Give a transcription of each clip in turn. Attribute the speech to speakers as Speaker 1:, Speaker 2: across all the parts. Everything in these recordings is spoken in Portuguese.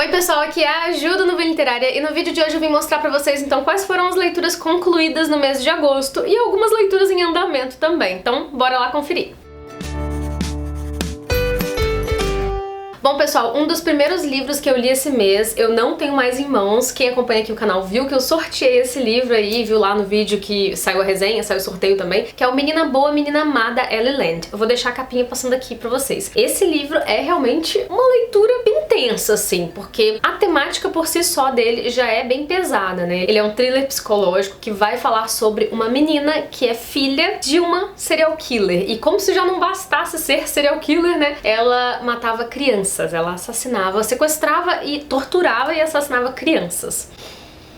Speaker 1: Oi pessoal, aqui é a Ju do Nuvem Literária e no vídeo de hoje eu vim mostrar pra vocês então quais foram as leituras concluídas no mês de agosto e algumas leituras em andamento também, então bora lá conferir. Bom pessoal, um dos primeiros livros que eu li esse mês, eu não tenho mais em mãos. Quem acompanha aqui o canal viu que eu sorteei esse livro aí, viu lá no vídeo que saiu a resenha, saiu o sorteio também, que é o Menina Boa, Menina Amada, Ellie Land. Eu vou deixar a capinha passando aqui pra vocês. Esse livro é realmente uma leitura bem tensa, assim, porque a temática por si só dele já é bem pesada, né? Ele é um thriller psicológico que vai falar sobre uma menina que é filha de uma serial killer. E como se já não bastasse ser serial killer, né? Ela matava crianças. Ela assassinava, sequestrava e torturava e assassinava crianças.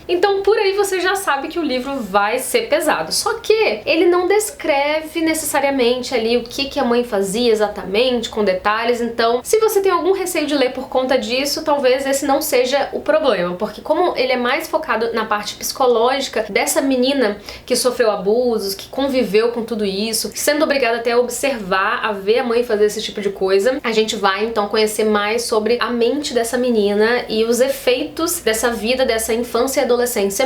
Speaker 1: Então por aí você já sabe que o livro vai ser pesado. Só que ele não descreve necessariamente ali o que a mãe fazia exatamente, com detalhes. Então, se você tem algum receio de ler por conta disso, talvez esse não seja o problema. Porque como ele é mais focado na parte psicológica dessa menina que sofreu abusos, que conviveu com tudo isso, sendo obrigada até a observar, a ver a mãe fazer esse tipo de coisa, a gente vai então conhecer mais sobre a mente dessa menina e os efeitos dessa vida, dessa infância e adolescência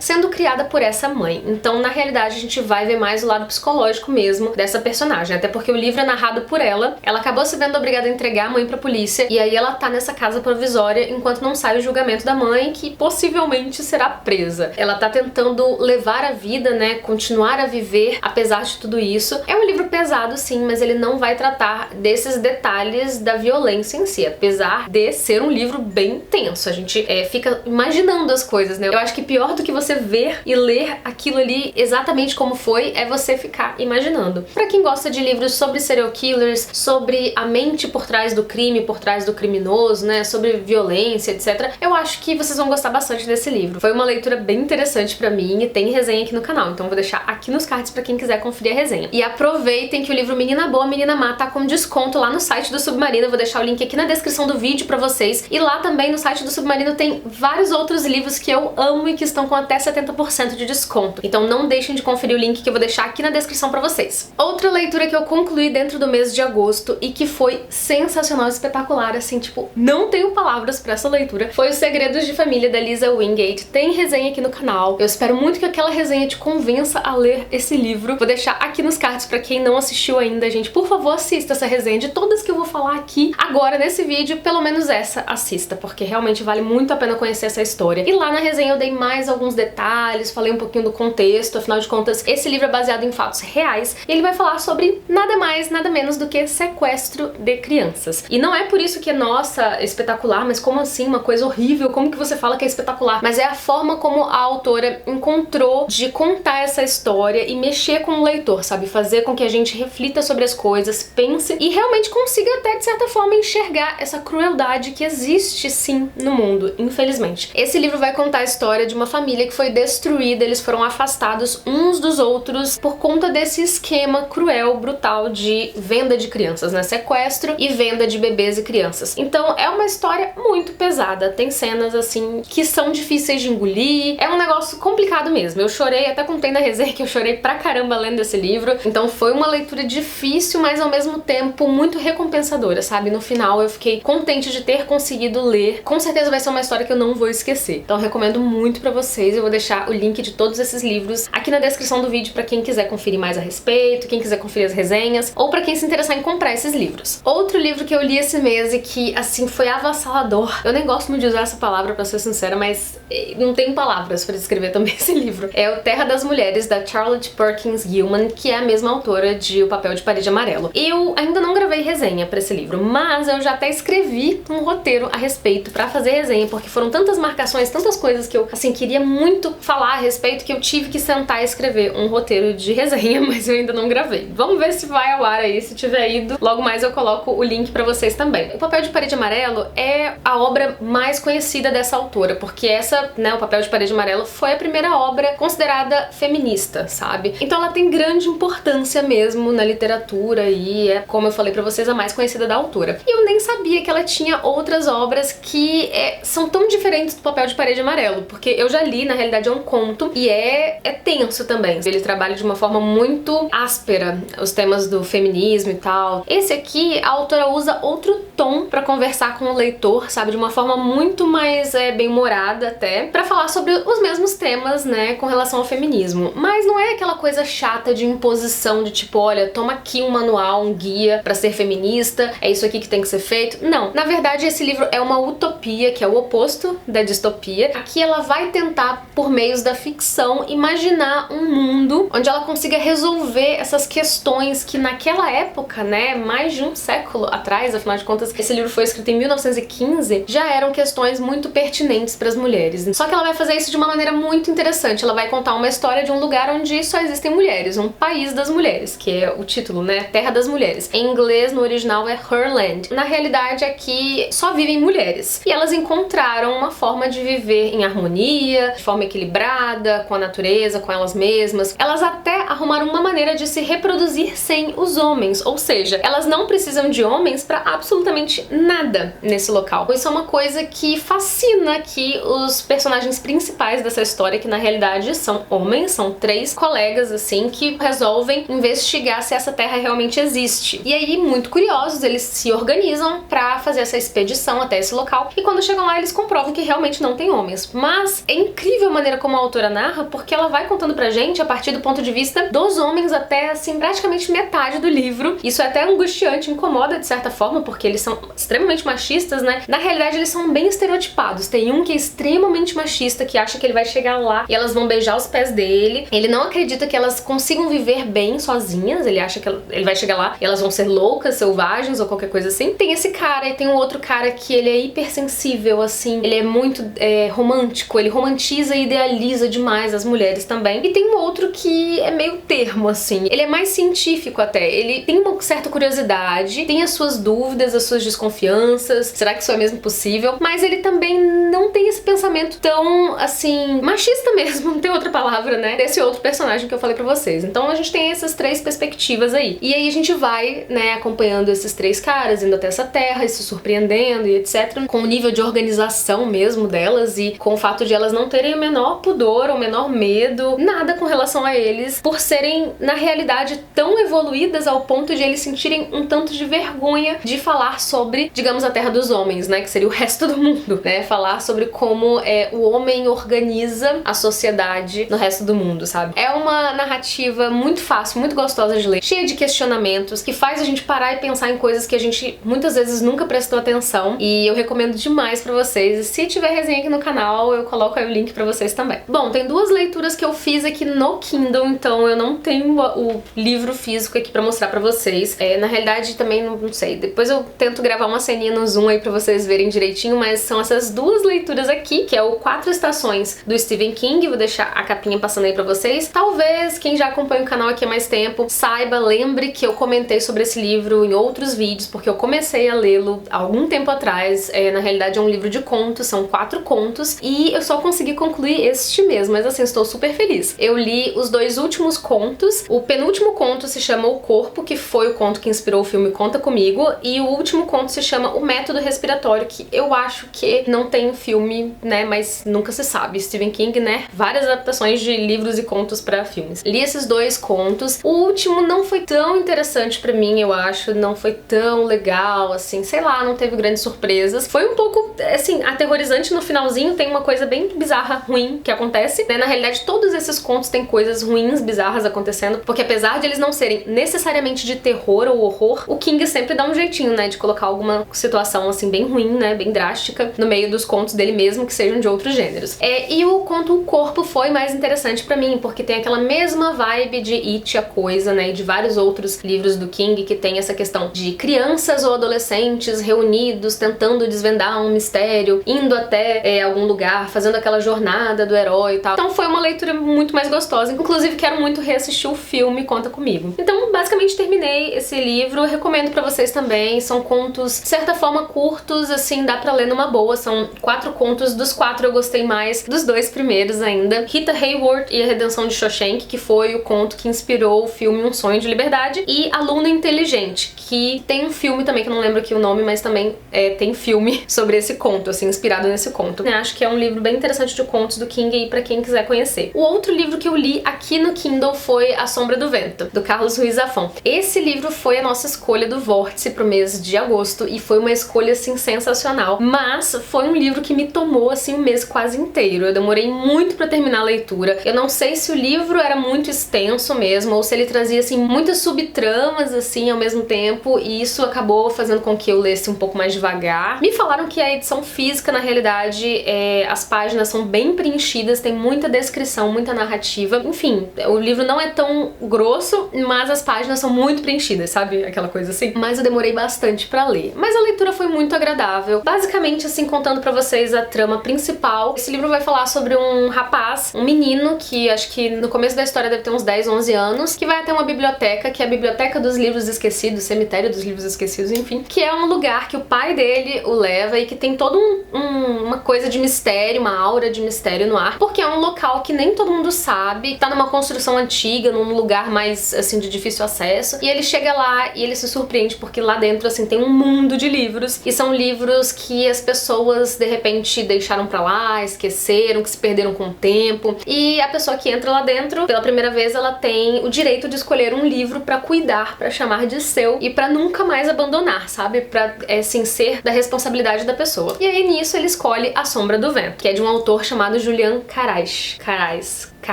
Speaker 1: sendo criada por essa mãe. Então, na realidade, a gente vai ver mais o lado psicológico mesmo dessa personagem, até porque o livro é narrado por ela. Ela acabou se vendo obrigada a entregar a mãe pra polícia, e aí ela tá nessa casa provisória enquanto não sai o julgamento da mãe, que possivelmente será presa. Ela tá tentando levar a vida, né, continuar a viver apesar de tudo isso. É um livro pesado, sim, mas ele não vai tratar desses detalhes da violência em si, apesar de ser um livro bem tenso. A gente fica imaginando as coisas, né? Eu acho que pior do que você ver e ler aquilo ali exatamente como foi é você ficar imaginando. Pra quem gosta de livros sobre serial killers, sobre a mente por trás do crime, por trás do criminoso, né, sobre violência, etc., eu acho que vocês vão gostar bastante desse livro. Foi uma leitura bem interessante pra mim e tem resenha aqui no canal, então vou deixar aqui nos cards pra quem quiser conferir a resenha. E aproveitem que o livro Menina Boa, Menina Má tá com desconto lá no site do Submarino, eu vou deixar o link aqui na descrição do vídeo pra vocês. E lá também no site do Submarino tem vários outros livros que eu amo e que estão com até 70% de desconto. Então não deixem de conferir o link que eu vou deixar aqui na descrição pra vocês. Outra leitura que eu concluí dentro do mês de agosto e que foi sensacional, espetacular, assim, tipo, não tenho palavras pra essa leitura, foi Os Segredos de Família, da Lisa Wingate. Tem resenha aqui no canal. Eu espero muito que aquela resenha te convença a ler esse livro. Vou deixar aqui nos cards pra quem não assistiu ainda, gente. Por favor, assista essa resenha. De todas que eu vou falar aqui agora nesse vídeo, pelo menos essa assista, porque realmente vale muito a pena conhecer essa história. E lá na resenha eu dei mais alguns detalhes, falei um pouquinho do contexto, afinal de contas, esse livro é baseado em fatos reais e ele vai falar sobre nada mais, nada menos do que sequestro de crianças. E não é por isso que é, nossa, espetacular, mas como assim? Uma coisa horrível, como que você fala que é espetacular? Mas é a forma como a autora encontrou de contar essa história e mexer com o leitor, sabe? Fazer com que a gente reflita sobre as coisas, pense e realmente consiga até, de certa forma, enxergar essa crueldade que existe, sim, no mundo, infelizmente. Esse livro vai contar a história de uma família que foi destruída, eles foram afastados uns dos outros por conta desse esquema cruel, brutal de venda de crianças, né? Sequestro e venda de bebês e crianças. Então é uma história muito pesada, tem cenas assim que são difíceis de engolir, é um negócio complicado mesmo. Eu chorei, até contei na resenha que eu chorei pra caramba lendo esse livro, então foi uma leitura difícil, mas ao mesmo tempo muito recompensadora, sabe? No final eu fiquei contente de ter conseguido ler. Com certeza vai ser uma história que eu não vou esquecer. Então eu recomendo muito pra vocês. Eu vou deixar o link de todos esses livros aqui na descrição do vídeo pra quem quiser conferir mais a respeito, quem quiser conferir as resenhas, ou pra quem se interessar em comprar esses livros. Outro livro que eu li esse mês e que, assim, foi avassalador, eu nem gosto muito de usar essa palavra pra ser sincera, mas não tenho palavras pra descrever também esse livro, é o Terra das Mulheres, da Charlotte Perkins Gilman, que é a mesma autora de O Papel de Parede Amarelo. Eu ainda não gravei resenha pra esse livro, mas eu já até escrevi um roteiro a respeito pra fazer resenha, porque foram tantas marcações, tantas coisas que eu, assim, queria muito falar a respeito que eu tive que sentar e escrever um roteiro de resenha, mas eu ainda não gravei. Vamos ver se vai ao ar aí, se tiver ido, logo mais eu coloco o link pra vocês também. O Papel de Parede Amarelo é a obra mais conhecida dessa autora, porque essa, né, O Papel de Parede Amarelo foi a primeira obra considerada feminista, sabe? Então ela tem grande importância mesmo na literatura e é, como eu falei pra vocês, a mais conhecida da autora. E eu nem sabia que ela tinha outras obras que são tão diferentes do Papel de Parede Amarelo, porque eu já li, na realidade é um conto, e é tenso também. Ele trabalha de uma forma muito áspera os temas do feminismo e tal. Esse aqui, a autora usa outro tom pra conversar com o leitor, sabe? De uma forma muito mais bem-humorada até, pra falar sobre os mesmos temas, né, com relação ao feminismo. Mas não é aquela coisa chata de imposição, de tipo, olha, toma aqui um manual, um guia pra ser feminista, é isso aqui que tem que ser feito. Não. Na verdade, esse livro é uma utopia, que é o oposto da distopia. Aqui ela vai tentar, por meios da ficção, imaginar um mundo onde ela consiga resolver essas questões que naquela época, né, mais de um século atrás, afinal de contas, esse livro foi escrito em 1915, já eram questões muito pertinentes para as mulheres. Só que ela vai fazer isso de uma maneira muito interessante. Ela vai contar uma história de um lugar onde só existem mulheres, um país das mulheres, que é o título, né, Terra das Mulheres. Em inglês, no original, é Herland. Na realidade, aqui só vivem mulheres. E elas encontraram uma forma de viver em harmonia, de forma equilibrada, com a natureza, com elas mesmas. Elas até arrumaram uma maneira de se reproduzir sem os homens, ou seja, elas não precisam de homens pra absolutamente nada nesse local. Isso é uma coisa que fascina aqui os personagens principais dessa história, que na realidade são homens, são 3 colegas assim, que resolvem investigar se essa terra realmente existe. E aí, muito curiosos, eles se organizam pra fazer essa expedição até esse local, e quando chegam lá eles comprovam que realmente não tem homens. Mas é incrível a maneira como a autora narra, porque ela vai contando pra gente a partir do ponto de vista dos homens até, assim, praticamente metade do livro. Isso é até angustiante, incomoda de certa forma, porque eles são extremamente machistas, né? Na realidade, eles são bem estereotipados. Tem um que é extremamente machista, que acha que ele vai chegar lá e elas vão beijar os pés dele. Ele não acredita que elas consigam viver bem sozinhas, ele acha que ele vai chegar lá e elas vão ser loucas, selvagens ou qualquer coisa assim. Tem esse cara e tem um outro cara que ele é hipersensível, assim, ele é muito romântico, ele romantiza e idealiza demais as mulheres também. E tem um outro que é meio termo, assim, ele é mais científico até, ele tem uma certa curiosidade, tem as suas dúvidas, as suas desconfianças, será que isso é mesmo possível? Mas ele também não tem esse pensamento tão, assim, machista mesmo, não tem outra palavra, né, desse outro personagem que eu falei pra vocês. Então a gente tem essas 3 perspectivas aí. E aí a gente vai, né, acompanhando esses 3 caras, indo até essa terra e se surpreendendo e etc, com o nível de organização mesmo delas e com o fato de elas não terem o menor pudor ou o menor medo, nada com relação a eles, por serem, na realidade, tão evoluídas ao ponto de eles sentirem um tanto de vergonha de falar sobre, digamos, a Terra dos Homens, né, que seria o resto do mundo, né, falar sobre como o homem organiza a sociedade no resto do mundo, sabe? É uma narrativa muito fácil, muito gostosa de ler, cheia de questionamentos, que faz a gente parar e pensar em coisas que a gente muitas vezes nunca prestou atenção, e eu recomendo demais pra vocês. E se tiver resenha aqui no canal, eu coloco aí o link pra vocês também. Bom, tem 2 leituras que eu fiz aqui no Kindle, então eu não tenho o livro físico aqui pra mostrar pra vocês. Na realidade, também não sei, depois eu tento gravar uma ceninha no Zoom aí pra vocês verem direitinho, mas são essas 2 leituras aqui, que é o 4 Estações do Stephen King, vou deixar a capinha passando aí pra vocês. Talvez quem já acompanha o canal aqui há mais tempo saiba, lembre que eu comentei sobre esse livro em outros vídeos, porque eu comecei a lê-lo há algum tempo atrás. Na realidade é um livro de contos, são 4 contos, e eu só consegui concluir este mês, mas assim, estou super feliz. Eu li os 2 últimos contos, o penúltimo conto se chama O Corpo, que foi o conto que inspirou o filme Conta Comigo, e o último conto se chama O Método Respiratório, que eu acho que não tem filme, né, mas nunca se sabe. Stephen King, né, várias adaptações de livros e contos pra filmes. Li esses 2 contos, o último não foi tão interessante pra mim, eu acho, não foi tão legal, assim, sei lá, não teve grandes surpresas. Foi um pouco, assim, aterrorizante no finalzinho, tem uma coisa bem bizarra, ruim, que acontece, né, na realidade todos esses contos têm coisas ruins, bizarras acontecendo, porque apesar de eles não serem necessariamente de terror ou horror, o King sempre dá um jeitinho, né, de colocar alguma situação, assim, bem ruim, né, bem drástica, no meio dos contos dele mesmo, que sejam de outros gêneros. E o conto O Corpo foi mais interessante pra mim, porque tem aquela mesma vibe de It, a Coisa, né, e de vários outros livros do King que tem essa questão de crianças ou adolescentes reunidos, tentando desvendar um mistério, indo até algum lugar, fazendo aquela jornada do herói e tal. Então foi uma leitura muito mais gostosa. Inclusive quero muito reassistir o filme Conta Comigo. Então basicamente terminei esse livro, recomendo pra vocês também. São contos, de certa forma, curtos, assim, dá pra ler numa boa. São 4 contos dos Dos 4 eu gostei mais dos 2 primeiros ainda. Rita Hayworth e a Redenção de Shawshank, que foi o conto que inspirou o filme Um Sonho de Liberdade, e Aluno Inteligente, que tem um filme também, que eu não lembro aqui o nome, mas também tem filme sobre esse conto, assim, inspirado nesse conto. Eu acho que é um livro bem interessante de contos do King aí pra quem quiser conhecer. O outro livro que eu li aqui no Kindle foi A Sombra do Vento, do Carlos Ruiz Zafón. Esse livro foi a nossa escolha do Vórtice pro mês de agosto e foi uma escolha, assim, sensacional. Mas foi um livro que me tomou, assim, um mês quase inteiro. Eu demorei muito pra terminar a leitura. Eu não sei se o livro era muito extenso mesmo, ou se ele trazia, assim, muitas subtramas, assim, ao mesmo tempo, e isso acabou fazendo com que eu lesse um pouco mais devagar. Me falaram que a edição física, na realidade, as páginas são bem preenchidas, tem muita descrição, muita narrativa. Enfim, o livro não é tão grosso, mas as páginas são muito preenchidas, sabe? Aquela coisa assim. Mas eu demorei bastante pra ler. Mas a leitura foi muito agradável. Basicamente, assim, contando pra vocês a trama principal, esse livro vai falar sobre um rapaz, um menino, que acho que no começo da história deve ter uns 10, 11 anos, que vai até uma biblioteca, que é a Biblioteca dos Livros Esquecidos, Cemitério dos Livros Esquecidos, enfim, que é um lugar que o pai dele o leva e que tem toda uma coisa de mistério, uma aura de mistério no ar, porque é um local que nem todo mundo sabe, tá numa construção antiga, num lugar mais, assim, de difícil acesso, e ele chega lá e ele se surpreende porque lá dentro, assim, tem um mundo de livros, e são livros que as pessoas, de repente, deixaram pra lá, esqueceram, que se perderam com o tempo, e a pessoa que entra lá dentro, pela primeira vez, ela tem o direito de escolher um livro pra cuidar, pra chamar de seu, e pra nunca mais abandonar, sabe? Pra, assim, ser da responsabilidade da pessoa. E aí, nisso, ele escolhe A Sombra do Vento, que é de um autor chamado Julian Carràs.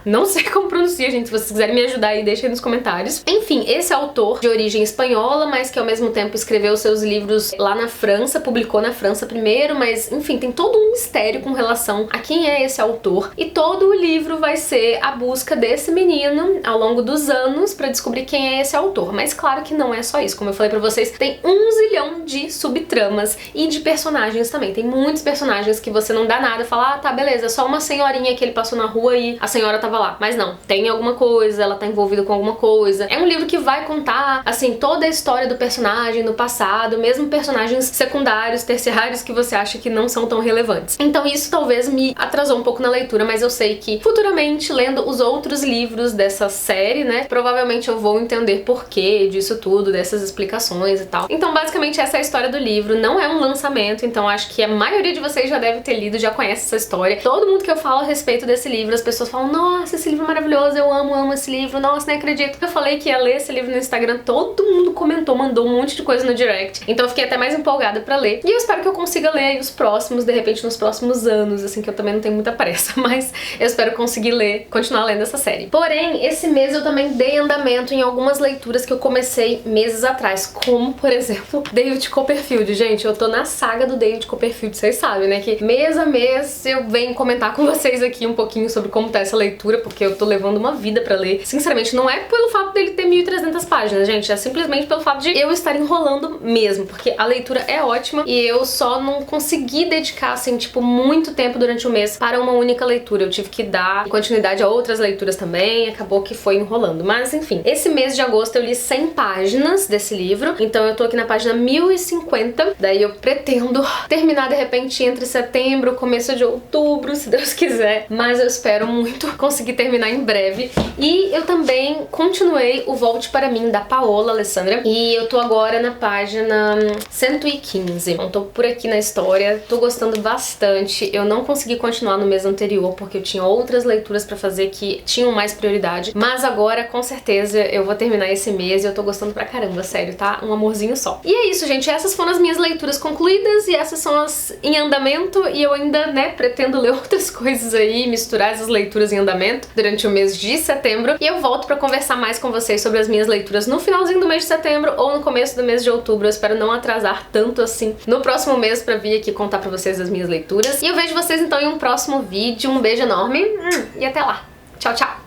Speaker 1: Não sei como pronuncia, gente. Se vocês quiserem me ajudar aí, deixem aí nos comentários. Enfim, esse autor de origem espanhola, mas que ao mesmo tempo escreveu seus livros lá na França, publicou na França primeiro, mas enfim, tem todo um mistério com relação a quem é esse autor. E todo o livro vai ser a busca desse menino ao longo dos anos pra descobrir quem é esse autor. Mas claro que não é só isso. Como eu falei pra vocês, tem 1 zilhão de subtramas e de personagens também. Tem muitos personagens que você não dá nada, fala, ah, tá, beleza, é só uma senhorinha que ele passou na rua e a senhora tava lá. Mas não, tem alguma coisa, ela tá envolvida com alguma coisa. É um livro que vai contar, assim, toda a história do personagem no passado, mesmo personagens secundários, terciários que você acha que não são tão relevantes. Então isso talvez me atrasou um pouco na leitura, mas eu sei que futuramente, lendo os outros livros dessa série, né, provavelmente eu vou entender porquê disso tudo, dessas explicações e tal. Então basicamente essa é a história do livro, não é um lançamento, então acho que a maioria de vocês já deve ter lido, já conhece essa história. Todo mundo que eu falo a respeito desse livro, as pessoas falam, nossa, esse livro é maravilhoso, eu amo esse livro, nossa, nem acredito. Eu falei que ia ler esse livro no Instagram, todo mundo comentou, mandou um monte de coisa no direct, então eu fiquei até mais empolgada pra ler. E eu espero que eu consiga ler aí os próximos, de repente nos próximos anos, assim, que eu também não tenho muita pressa, mas eu espero conseguir ler, continuar lendo essa série. Porém, esse mês eu também dei andamento em algumas leituras que eu comecei meses atrás, como, por exemplo, David Copperfield. Gente, eu tô na saga do David Copperfield, vocês sabem, né, que mês a mês eu venho comentar com vocês aqui um pouquinho sobre como tá essa leitura, porque eu tô levando uma vida pra ler. Sinceramente, não é pelo fato dele ter 1.300 páginas, gente, é simplesmente pelo fato de eu estar enrolando mesmo, porque a leitura é ótima e eu só não consegui dedicar, assim, tipo, muito tempo durante o mês para uma única leitura. Eu tive que dar continuidade a outras leituras também, acabou que foi enrolando. Mas, enfim, esse mês de agosto eu li 100 páginas desse livro, então eu tô aqui na página 1050, daí eu pretendo terminar, de repente, entre setembro, começo de outubro, se Deus quiser, mas eu espero muito conseguir terminar em breve. E eu também continuei o Volte Para Mim, da Paola Alessandra, e eu tô agora na página 115. Então tô por aqui na história, tô gostando bastante. Eu não consegui continuar no mês anterior, porque eu tinha outras leituras pra fazer que tinham mais prioridade, mas agora, com certeza, eu vou terminar esse mês e eu tô gostando pra caramba, sério, tá? Um amorzinho só. E é isso, gente, essas foram as minhas leituras concluídas e essas são as em andamento, e eu ainda, né, pretendo ler outras coisas aí, misturar essas leituras em andamento durante o mês de setembro, e eu volto pra conversar mais com vocês sobre as minhas leituras no finalzinho do mês de setembro ou no começo do mês de outubro. Eu espero não atrasar tanto assim no próximo mês pra vir aqui contar pra vocês as minhas leituras. E eu vejo vocês então em um próximo vídeo. Um beijo enorme e até lá. Tchau, tchau!